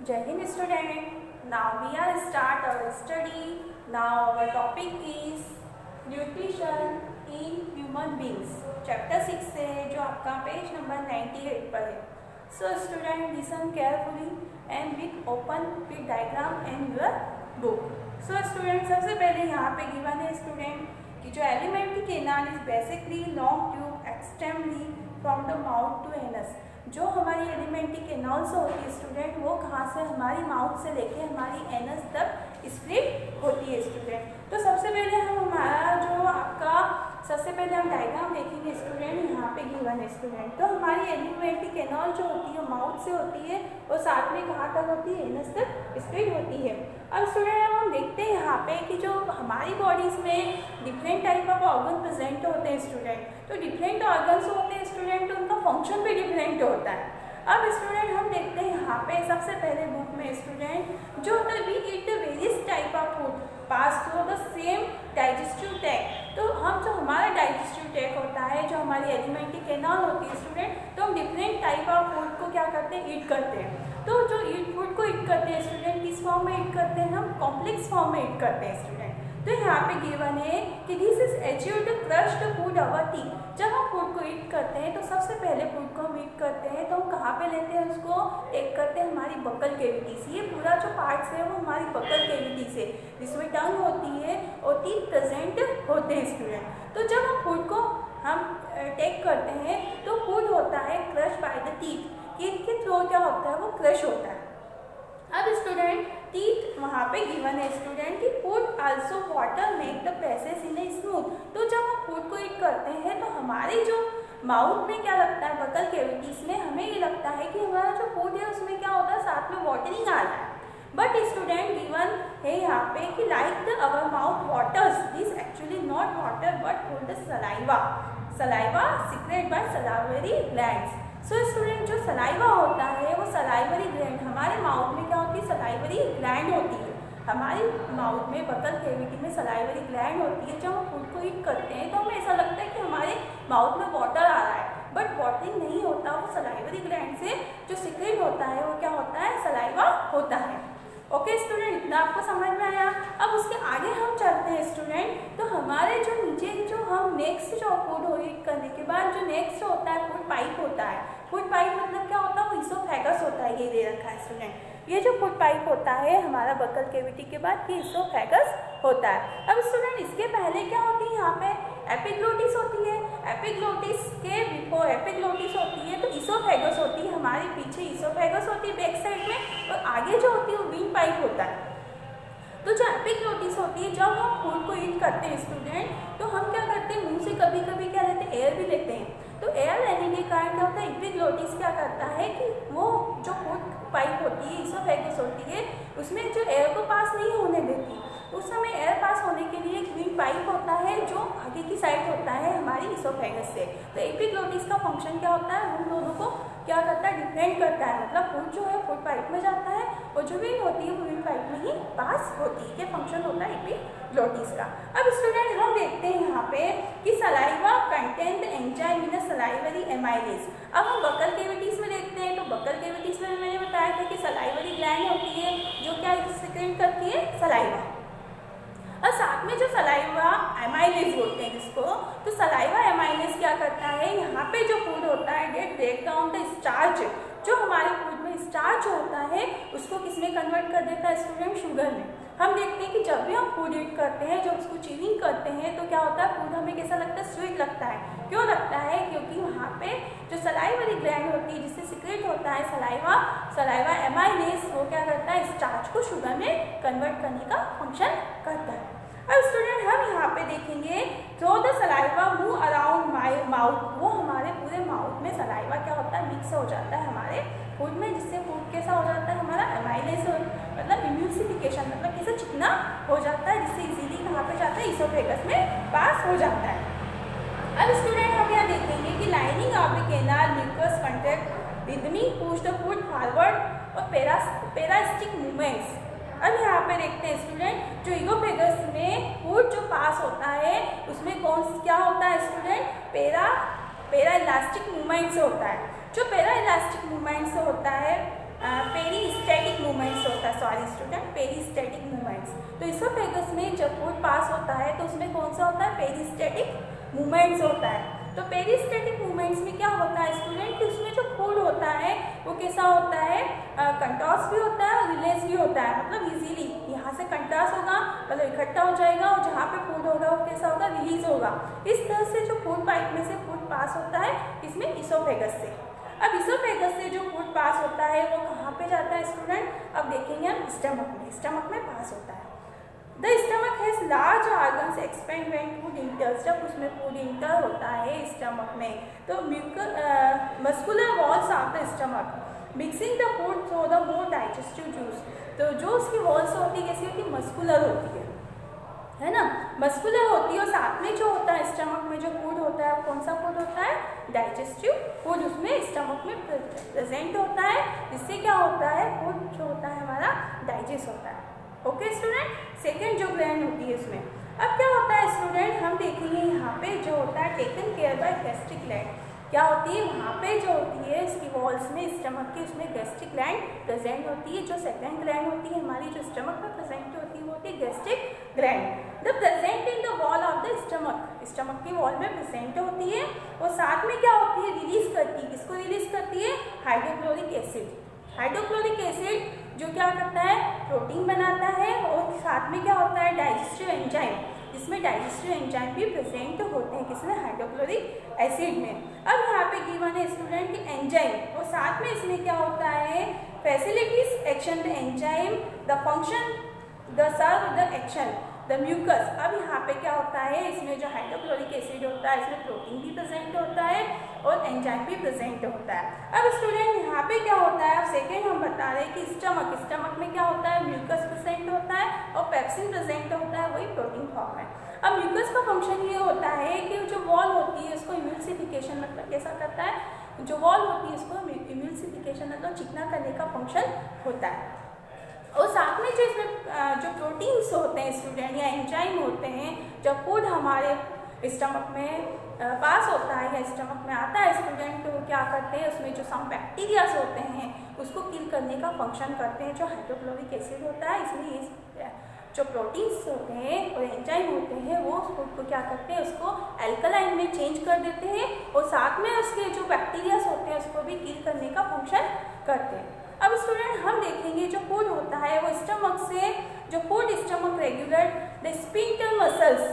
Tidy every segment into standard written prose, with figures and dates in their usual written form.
Jai Hind student. Now we are start our study. Now our topic is nutrition in human beings. Chapter 6 से जो आपका page number 98 पर है. So student listen carefully and with open with diagram and your book. So student सबसे पहले यहाँ पे given है student कि जो alimentary canal is basically long tube extremely from the mouth to anus. जो हमारी एलिमेंट्री कैनाल्स होती है स्टूडेंट वो कहाँ से हमारी माउथ से लेके हमारी एनस तक स्प्लिट होती है स्टूडेंट. तो सबसे पहले हम हमारा जो आपका सबसे पहले हम डायग्राम देखेंगे स्टूडेंट. यहाँ पे गिवन है स्टूडेंट. तो हमारी एलिमेंट्री कैनाल जो होती है माउथ से होती है और साथ में कहाँ तक होती है एनस तक स्प्लिट होती है. अब स्टूडेंट अब हम देखते हैं यहाँ पे कि जो हमारी बॉडीज में different type of organ present होते हैं स्टूडेंट. तो डिफरेंट ऑर्गन्स होते हैं स्टूडेंट तो उनका फंक्शन भी डिफरेंट होता है. अब स्टूडेंट हम देखते हैं यहाँ पे सबसे पहले बुक में स्टूडेंट जो होता है we eat the various type of food pass through the same digestive tract. तो हम जो हमारा डाइजेस्टिव ट्रैक्ट होता है जो हमारी एलिमेंट्री कैनाल होती है स्टूडेंट तो हम डिफरेंट टाइप ऑफ फूड को क्या करते हैं ईट करते हैं. तो जो फूड को ईट करते हैं स्टूडेंट किस फॉर्म में ईट करते हैं हम कॉम्प्लेक्स फॉर्म में ईट करते हैं स्टूडेंट. तो यहाँ पे गिवन है कि this is achieved crushed food our teeth. जब हम फूड को ईट करते हैं तो सबसे पहले फूड को हम ईट करते हैं तो हम कहाँ पे लेते हैं उसको टेक करते हैं हमारी बकल कैविटी से. ये पूरा जो पार्ट्स है वो हमारी बकल कैविटी से जिसमें टंग होती है और टीथ प्रेजेंट होते हैं स्टूडेंट. तो जब हम फूड को हम टेक करते हैं तो फूड होता है crush by the teeth. Teeth के थ्रू क्या होता है वो क्रश होता है. अब स्टूडेंट टीथ वहाँ पे गिवन है स्टूडेंट कि food also water make the passage in a smooth. तो जब हम फूड को ईट करते हैं तो हमारे जो माउथ में क्या लगता है बकल कैविटीज में हमें ये लगता है कि हमारा जो फूड है उसमें क्या होता है साथ में वाटरिंग आ रहा है. बट स्टूडेंट गिवन है यहाँ पे कि like the our mouth waters this actually not water but for the saliva. Saliva secret by salivary glands. So student जो सलाइवा होता है वो सलाइवरी ग्लैंड हमारे माउथ में क्या होती है सलाइवरी ग्लैंड होती है. हमारी माउथ में बकल कैविटी में सलाइवरी ग्लैंड होती है. जब हम फूड को ईट करते हैं तो हमें ऐसा लगता है कि हमारे माउथ में वाटर आ रहा है बट वाटरिंग नहीं होता. वो सलाइवरी ग्लैंड से जो सीक्रेट होता है वो क्या होता है सलाइवा होता है. ओके स्टूडेंट इतना आपको समझ में आया. अब उसके आगे हम चलते हैं स्टूडेंट. तो हमारे जो नीचे जो हम नेक्स्ट जो फूड ईट करने के बाद जो नेक्स्ट होता है फूड पाइप होता है. फूड पाइप मतलब क्या होता है वो इसोफेगस होता है. ये दे रखा है स्टूडेंट. ये जो फूड पाइप होता है हमारा बकल कैविटी के बाद ये इसोफेगस होता है. अब स्टूडेंट इसके पहले क्या होती है यहाँ पे एपिग्लोटिस होती है. एपिग्लोटिस के बिफोर एपिग्लोटिस होती है तो इसोफेगस होती है. हमारे पीछे इसोफेगस होती है बैक साइड में और आगे जो होती है वो विंड पाइप होता है. तो जो एपिग्लोटिस होती है जब हम फूड को ईट करते हैं स्टूडेंट तो हम क्या करते हैं मुंह से कभी कभी क्या लेते हैं एयर भी लेते हैं. तो एयर लेने के कारण क्या होता है एपिग्लोटिस क्या करता है कि वो जो फूड पाइप होती है इसोफेगस होती है उसमें जो एयर को पास नहीं होने देती. उस समय एयर पास होने के लिए एक विंड पाइप होता है जो आगे की साइड होता है हमारी इसोफेगस से. तो एपिग्लोटिस का फंक्शन क्या होता है उन दोनों को क्या करता है डिफरेंट करता है. मतलब फूड जो है फूड पाइप में जाता है और जो विंड होती है वो विंड पाइप में ही पास होती है. ये फंक्शन होता है एपिग्लोटिस का. अब स्टूडेंट हम देखते हैं यहाँ पे कि saliva contain the enzyme in salivary amylase. अब हम बकल कैविटीज में देखते हैं तो बकल कैविटीज में मैंने बताया था कि सलाइवरी ग्लैंड होती है जो क्या सिक्रेट करती है सलाइवा. और साथ में जो सलाइवा एमाइलेज बोलते हैं जिसको तो सलाइवा एमाइलेज क्या करता है यहाँ पे जो फूड होता है that break down the starch. जो हमारे फूड में स्टार्च होता है उसको किसमें कन्वर्ट कर देता है स्टूडेंट शुगर में. हम देखते हैं कि जब भी हम फूड ईट करते हैं जब उसको च्यूइंग करते हैं तो क्या होता है फूड हमें कैसा लगता है स्वीट लगता है. क्यों लगता है क्योंकि वहाँ पे जो सलाइवरी ग्लैंड होती है जिससे सीक्रेट होता है सलाइवा एमाइलेज वो क्या करता है स्टार्च को शुगर में कन्वर्ट करने का फंक्शन करता है. अब स्टूडेंट हम यहाँ पे देखेंगे throw the saliva move around my mouth. वो हमारे पूरे माउथ में सलाइवा क्या होता है मिक्स हो जाता है हमारे फूड में जिससे फूड कैसा हो जाता है हमारा एमाइलेज मतलब इम्यूसिफिकेशन मतलब कैसा चिकना हो जाता है जिससे इजीली कहाँ पे जाता है इसोफेगस में पास हो जाता है. अब स्टूडेंट हम यहाँ देखेंगे कि lining of the canal mucus contract rhythmic push the food forward और पेरास्टिक मूवमेंट्स. अब यहाँ पे देखते हैं स्टूडेंट जो इगोफेगस में फूड जो पास होता है उसमें क्या होता है स्टूडेंट पेरा इलास्टिक मूवमेंट से होता है. जो पेरा इलास्टिक मूवमेंट से होता है पेरिस्टैटिक मूवमेंट सॉरी स्टूडेंट, पेरिस्टेटिक मूवमेंट्स। तो इसोफेगस में जब फूड पास होता है तो उसमें कौन सा होता है, पेरिस्टेटिक मूवमेंट्स होता है। तो पेरिस्टेटिक मूवमेंट्स में क्या होता है स्टूडेंट कि उसमें जो फूड होता है वो कैसा होता है, कंट्रास्ट भी होता है और रिलीज भी होता है। मतलब इजीली यहाँ से कंट्रास्ट होगा, मतलब इकट्ठा हो जाएगा, और जहाँ पे फूड होगा वो कैसा होगा, रिलीज होगा। इस तरह से जो फूड पाइप में से फूड पास होता है इसमें इसोफेगस से। अब इसोफेगस से जो फूड पास होता है वो कहाँ पे जाता है स्टूडेंट, अब देखेंगे हम स्टमक में, स्टमक में पास होता है। The stomach has large organs expand when food इंटर्स, जब उसमें फूड इंटर होता है स्टमक में तो muscular walls of the stomach mixing the food through the more digestive juice. तो जो उसकी वॉल्स होती है कैसी होती है, मस्कुलर होती है ना, मस्कुलर होती है। और साथ में जो होता है स्टमक में जो फूड होता है कौन सा फूड होता है, डाइजेस्टिव फूड उसमें स्टमक में प्रेजेंट होता है, जिससे क्या होता है, फूड जो होता है हमारा डाइजेस्ट होता है। ओके स्टूडेंट, सेकेंड जो ग्लैंड होती है इसमें अब क्या होता है स्टूडेंट, हम देखेंगे यहाँ पे जो होता है taken care by gastric gland, क्या होती है वहाँ पे जो होती है इसकी वॉल्स में स्टमक की, उसमें गैस्ट्रिक ग्लैंड प्रेजेंट होती है। जो सेकंड ग्लैंड होती है हमारी जो स्टमक में प्रेजेंट होती है वो होती है gastric gland. The present in the wall of the stomach, stomach की वॉल में प्रेजेंट होती है और साथ में क्या होती है, रिलीज करती है, किसको रिलीज करती है, हाइड्रोक्लोरिक एसिड। हाइड्रोक्लोरिक एसिड जो क्या करता है, प्रोटीन बनाता है और साथ में क्या होता है, डाइजेस्टिव एंजाइम, जिसमें डाइजेस्टिव एंजाइम भी प्रेजेंट होते हैं किसमें, हाइड्रोक्लोरिक एसिड में। अब यहाँ पे गिवन है स्टूडेंट की एंजाइम और साथ में इसमें क्या होता है, facilities action the enzyme, the function the serve the action the mucus. अब यहाँ पे क्या होता है, इसमें जो हाइड्रोक्लोरिक एसिड होता है इसमें प्रोटीन भी प्रेजेंट होता है और एंजाइम भी प्रेजेंट होता है। अब स्टूडेंट यहाँ पे क्या होता है, अब सेकेंड हम बता रहे हैं कि स्टमक में क्या होता है, म्यूकस प्रेजेंट होता है और पेप्सिन प्रेजेंट होता है, वही प्रोटीन फॉर्म है। अब म्यूकस का फंक्शन ये होता है कि जो वॉल होती है उसको इम्यूल्सिफिकेशन, मतलब कैसा करता है, जो वॉल होती है उसको इम्यूल्सिफिकेशन मतलब चिकना करने का फंक्शन होता है। और साथ में जो इसमें जो प्रोटीन्स होते हैं स्टूडेंट या एंजाइम होते हैं, जब फूड हमारे स्टमक में पास होता है या स्टमक में आता है स्टूडेंट, तो क्या करते हैं उसमें जो सम बैक्टीरियाज होते हैं उसको किल करने का फंक्शन करते हैं। जो हाइड्रोक्लोरिक एसिड होता है इसमें ये जो प्रोटीन्स होते हैं और एंजाइम होते हैं वो फूड को क्या करते हैं, उसको एल्कलाइन में चेंज कर देते हैं और साथ में उसके जो बैक्टीरियाज होते हैं उसको भी किल करने का फंक्शन करते हैं। अब स्टूडेंट हम देखेंगे जो फूड होता है वो स्टमक से, जो food stomach regulate the sphincter muscles,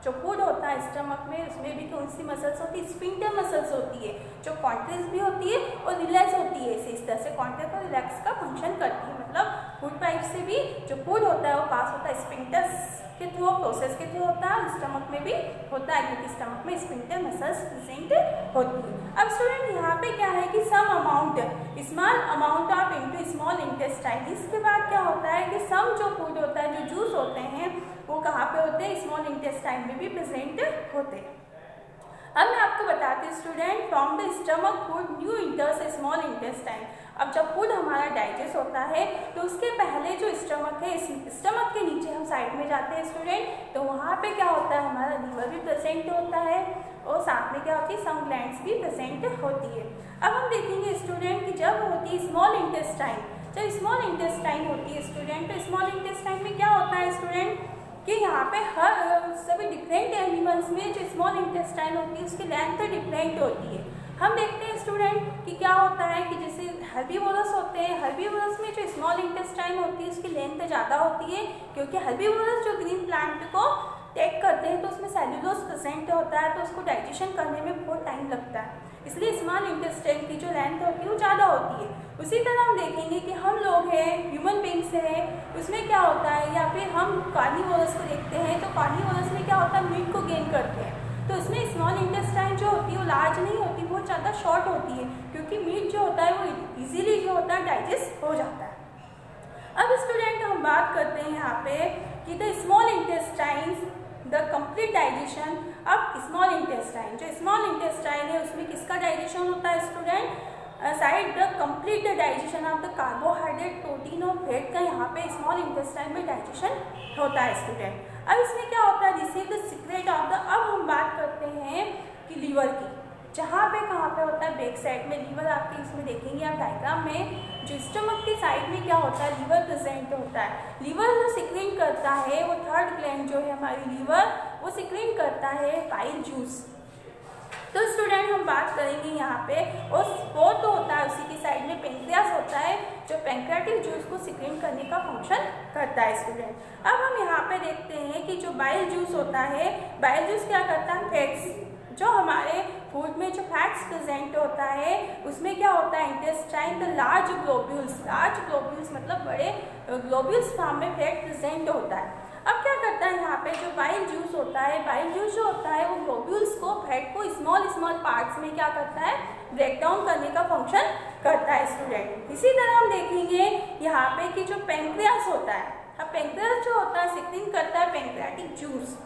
जो फूड होता है स्टमक में उसमें भी कौन सी मसल्स होती है, स्फिंक्टर मसल्स होती है, जो कॉन्ट्रेक्ट भी होती है और रिलैक्स होती है। इस तरह से कॉन्ट्रैक्ट और रिलैक्स का फंक्शन करती है। मतलब फूड पाइप से भी जो फूड होता है वो पास होता है स्फिंक्टर्स के थ्रू, प्रोसेस के थ्रू होता है, स्टमक में भी होता है क्योंकि स्टमक में स्फिंक्टर मसल्स प्रेजेंट होती है। अब स्टूडेंट यहाँ पे क्या है कि some amount, small amount of into small intestine. इसके बाद क्या होता है कि सम जो फूड होता है, जो जूस होते हैं वो कहाँ पे होते हैं, स्मॉल इंटेस्टाइन में भी प्रेजेंट होते हैं। अब मैं आपको बताती हूँ student, from the stomach food new इंटर्स small intestine. अब जब फूड हमारा डाइजेस्ट होता है तो उसके पहले जो स्टमक है, स्टमक के नीचे हम साइड में जाते हैं स्टूडेंट, तो वहाँ पे क्या होता है, हमारा लीवर भी प्रेजेंट होता है और साथ में क्या होती है, सम ग्लैंड्स भी प्रेजेंट होती है। अब हम देखेंगे स्टूडेंट कि जब होती है स्मॉल इंटेस्टाइन, जब स्मॉल इंटेस्टाइन होती है स्टूडेंट, तो स्मॉल इंटेस्टाइन में क्या होता है स्टूडेंट कि यहाँ पे हर सभी डिफरेंट एनिमल्स में जो स्मॉल इंटेस्टाइन होती है उसकी लेंथ डिफरेंट होती है। हम देखते हैं स्टूडेंट कि क्या होता है कि जैसे हर्बीवोरस होते हैं, हर्बीवोरस में जो स्मॉल इंटेस्टाइन होती है उसकी लेंथ ज़्यादा होती है क्योंकि हर्बीवोरस जो ग्रीन प्लांट को टेक करते हैं तो उसमें सेल्यूलोज प्रेजेंट होता है, तो उसको डाइजेशन करने में बहुत टाइम लगता है, इसलिए स्मॉल इंटेस्टाइन की जो लेंथ होती है वो ज़्यादा होती है। उसी तरह हम देखेंगे कि हम लोग हैं, ह्यूमन बींग्स हैं, उसमें क्या होता है, या फिर हम कार्निवोरस को देखते हैं तो कार्निवोरस में क्या होता है, मीट को गेन करते हैं, तो इसमें स्मॉल इंटेस्टाइन जो होती है वो लार्ज नहीं होती, बहुत ज़्यादा शॉर्ट होती है क्योंकि मीट जो होता है वो इजीली जो होता है डाइजेस्ट हो जाता है। अब स्टूडेंट हम बात करते हैं यहाँ पे कि the small intestine the complete digestion. अब स्मॉल इंटेस्टाइन, जो स्मॉल इंटेस्टाइन है उसमें किसका डाइजेशन होता है student, side the complete digestion of the carbohydrate, protein और फैट का यहाँ पे स्मॉल इंटेस्टाइन में डाइजेशन होता है स्टूडेंट। अब इसमें क्या होता है, receive the secret of the. अब हम बात करते हैं कि लीवर की, जहाँ पे कहाँ पे होता है, बैक साइड में लीवर आपके इसमें देखेंगे आप डायग्राम में, जो स्टमक के साइड में क्या होता है, लीवर प्रेजेंट होता है। लीवर जो सिक्रीट करता है, वो थर्ड ग्लैंड जो है हमारी लीवर, वो सिक्रीट करता है बाइल जूस। तो स्टूडेंट हम बात करेंगे यहाँ पे, और फोर्थ होता है उसी की साइड में पेंक्रियास होता है, जो पैंक्रियाटिक जूस को सिक्रीट करने का फंक्शन करता है स्टूडेंट। अब हम यहाँ पे देखते हैं कि जो बाइल जूस होता है, बाइल जूस क्या करता है, फैट्स, जो हमारे फूड में जो फैट्स प्रेजेंट होता है उसमें क्या होता है, इंटेस्टाइन द लार्ज ग्लोब्यूल्स मतलब बड़े ग्लोब्यूल्स फॉर्म में फैट प्रेजेंट होता है। अब क्या करता है यहाँ पे, जो बाइल जूस होता है, बाइल जूस जो होता है वो ग्लोब्यूल्स को, फैट को स्मॉल पार्ट्स में क्या करता है, ब्रेक डाउन करने का फंक्शन करता है स्टूडेंट। इसी तरह हम देखेंगे यहाँ पे कि जो पैंक्रियास होता है, अब पैंक्रियास जो होता है सिक्रीट करता है पैंक्रियाटिक जूस।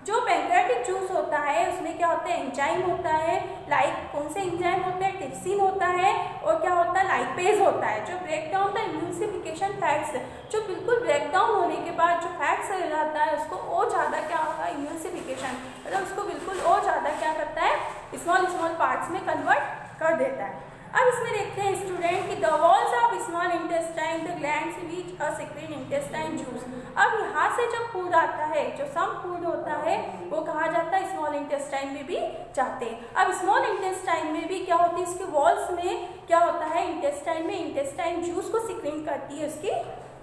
जो पैंक्रियाटिक जूस होता है उसमें क्या होता है, एंजाइम होता है, लाइक कौन से एंजाइम होते हैं, ट्रिप्सिन होता है, और क्या होता है, लाइपेज होता है, जो ब्रेक डाउन द इम्यूसिफिकेशन फैट्स, जो बिल्कुल ब्रेक डाउन होने के बाद जो फैट्स रह जाता है उसको और ज़्यादा क्या होगा, इम्यूसिफिकेशन, मतलब उसको बिल्कुल और ज़्यादा क्या करता है, स्मॉल पार्ट्स में कन्वर्ट कर देता है। अब इसमें देखते हैं स्टूडेंट कि the walls of small intestine the glands which are secrete intestine juice. अब यहाँ से जब फूड आता है, जो सम फूड होता है वो कहा जाता है स्मॉल इंटेस्टाइन में भी जाते हैं। अब स्मॉल इंटेस्टाइन में भी क्या होती है, इसके वॉल्स में क्या होता है, इंटेस्टाइन में इंटेस्टाइन जूस को सिक्रीट करती है उसकी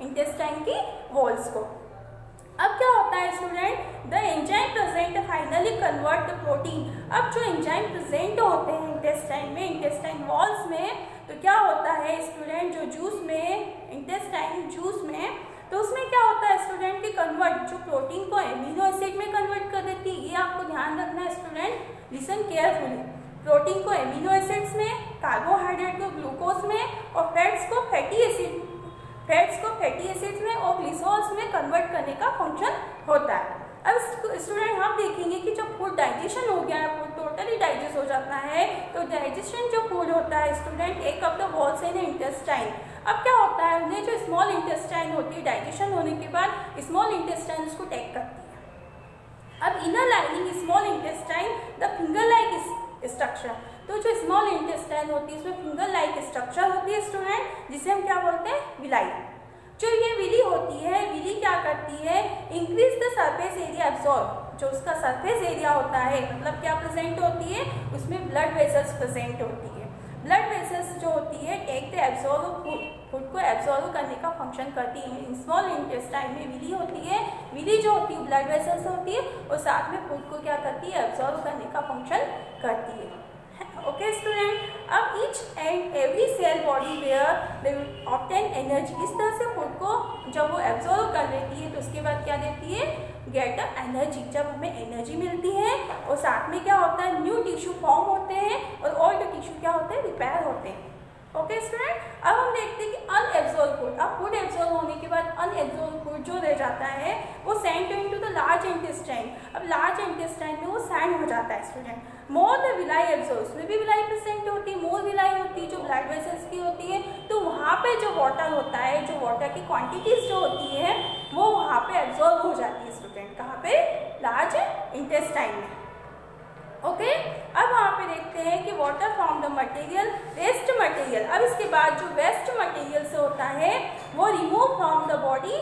इंटेस्टाइन की वॉल्स को। अब क्या होता है student, the enzyme present finally convert the protein. अब जो एंजाइम प्रेजेंट होते हैं इंटेस्टाइन में, इंटेस्टाइन वॉल्स में, तो क्या होता है स्टूडेंट, जो जूस में, इंटेस्टाइन जूस में, तो उसमें क्या होता है स्टूडेंट की कन्वर्ट, जो प्रोटीन को एमिनो एसिड में कन्वर्ट कर देती है। ये आपको ध्यान रखना है स्टूडेंट, लिसन केयरफुली। प्रोटीन को एमिनो एसिड्स में, कार्बोहाइड्रेट को ग्लूकोज में, और फैट्स को फैटी एसिड्स में और ग्लिसरॉल्स में कन्वर्ट करने का फंक्शन होता है। अब स्टूडेंट हम देखेंगे कि जब फूड डाइजेशन हो गया है, फूड टोटली डाइजेस्ट हो जाता है, तो डाइजेशन जो फूड होता है स्टूडेंट, एक of the walls in intestine. अब क्या होता है, उन्हें जो स्मॉल इंटेस्टाइन होती है, डाइजेशन होने के बाद स्मॉल इंटेस्टाइन उसको टेक करती है। अब inner lining small intestine the finger like structure, तो जो स्मॉल इंटेस्टाइन होती है उसमें फिंगर लाइक स्ट्रक्चर होती है स्टूडेंट, जिसे हम क्या बोलते हैं, विलाई। जो ये विली होती है, विली क्या करती है, increase the surface area absorb, जो उसका सरफेस एरिया होता है, मतलब क्या प्रेजेंट होती है, उसमें ब्लड वेसल्स प्रेजेंट होती है। ब्लड वेसल्स जो होती है टेक द एब्जॉर्ब फूड को एब्जॉर्ब करने का फंक्शन करती है। स्मॉल इंटेस्टाइन में विली होती है, विली जो होती है ब्लड वेसल्स होती है, और साथ में फूड को क्या करती है, एब्जॉर्ब करने का फंक्शन करती है। ओके स्टूडेंट, अब each and every cell body where they obtain energy, इस तरह से फूड को जब वो एब्जॉर्ब कर लेती है तो उसके बाद क्या देती है, गेट एनर्जी। जब हमें एनर्जी मिलती है और साथ में क्या होता है, न्यू टिश्यू फॉर्म होते हैं और ओल्ड टिश्यू क्या होते हैं, रिपेयर होते हैं। ओके स्टूडेंट, अब हम देखते हैं कि अनएब्जॉर्ब फूड। अब फूड एब्जॉर्ब होने के बाद अनएब्जॉर्ब फूड जो रह जाता है वो send into the large intestine. अब लार्ज इंटेस्टाइन में वो सेंड हो जाता है student. More the villi absorb, उसमें भी विलाई प्रेजेंट होती है, मोर विलाई होती है जो ब्लड वेसल्स की होती है, तो वहाँ पे जो वाटर होता है, जो वाटर की क्वांटिटीज जो होती है वो वहाँ पे एब्जॉर्ब हो जाती है स्टूडेंट। कहाँ पे, लार्ज इंटेस्टाइन में। ओके, अब वहाँ पे देखते हैं कि water from the material, waste material. अब इसके बाद जो वेस्ट मटेरियल से होता है वो remove from the body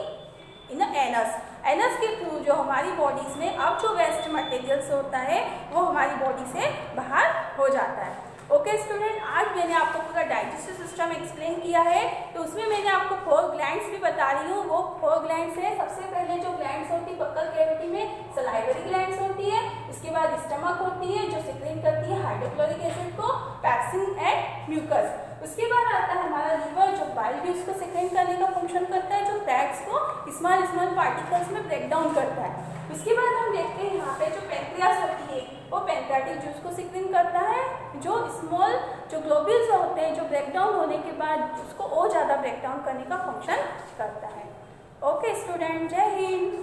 in anus. Anus के थ्रू जो हमारी बॉडीज में अब जो वेस्ट मटेरियल से होता है वो हमारी बॉडी से बाहर हो जाता है। ओके स्टूडेंट, आज मैंने आपको पूरा डाइजेस्टिव सिस्टम एक्सप्लेन किया है, तो उसमें मैंने आपको 4 ग्लैंड्स भी बता रही हूँ। वो 4 ग्लैंड्स है, सबसे पहले जो ग्लैंड्स होती है बक्कल कैविटी में सलाइवरी ग्लैंड्स होती है, उसके बाद स्टमक होती है जो सिक्रीट करती है हाइड्रोक्लोरिक एसिड को, पैक्सिन एंड म्यूकस। उसके बाद आता है हमारा लीवर जो बाइल जूस को सिक्रीट करने का फंक्शन करता है, जो फैट्स को स्मॉल पार्टिकल्स में ब्रेक डाउन करता है। उसके बाद हम देखते हैं यहाँ पे जो पैंक्रियास होती है वो पैंक्रियाटिक जूस को सिक्रीट करता है, जो स्मॉल जो ग्लोब्यूल्स होते हैं जो ब्रेक डाउन होने के बाद उसको और ज़्यादा ब्रेक डाउन करने का फंक्शन करता है। ओके स्टूडेंट, जय हिंद।